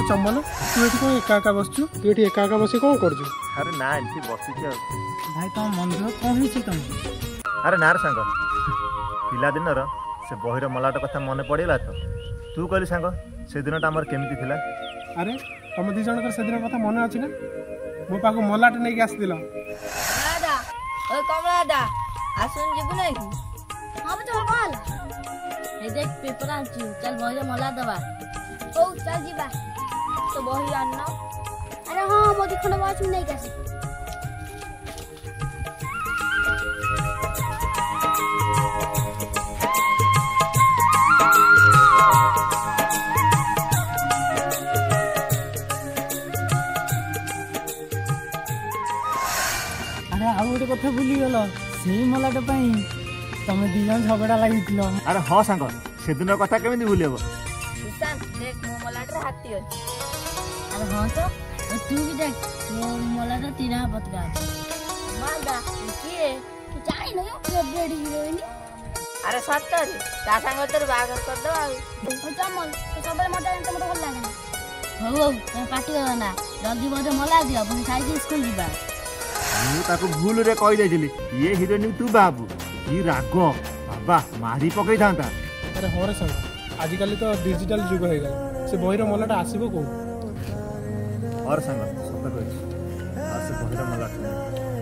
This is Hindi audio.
चमन तू ये कौन एका एका बसचु तू ये एका एका बसी कौन करजु अरे ना एमती बसी भाई तुम मन देह कौन होइछि तुम अरे ना रे सांग पिला दिन से बहिर मलाट कथा मन पड़ेगा तो तू कहली सांग से दिनटा आमर केमिति थिला अरे तुम दी जणकर से दिन कथा मन अछि ना मो पाको मलाट नै के आसी दिलो दादा ओ कमला दादा आसुन जीबु नै कि हां तो बोल ए देख पेपर आछि चल बहिर मला दबा ओ चल जीबा तो बहिर आनना अरे हां मोदी खंड वाच में नै के आसी गोटे कथा भूली गल से मलाट तुम दी जन झगड़ा लगी अरे हाँ सांग से दिन कथा केमी भूल हम सुशांत देख मो मलाट हाथी अछि अरे हाँ तो तू भी देख मो मलाट तीना पतका अछि मालदा किए तू जाई न फेवरेट हीरोइन अरे सत्तर ता संग तोर बागर कर दो आ चमन तो सबरे मजा तुम तो भल लागे ना हो पार्टी करना जल्दी बोझ मला दियो अपन खाई स्कूल जीवा मुझे भूल रे कही जाइली ये हिरोइन तू बाबू ये राग बाबा मारी पकई था अरे हाँ रे संग आजिकल तो डिजिटल जुग हो गला से बहिर मलाट आसीबो को और संग सत कहि से बहिर मलाट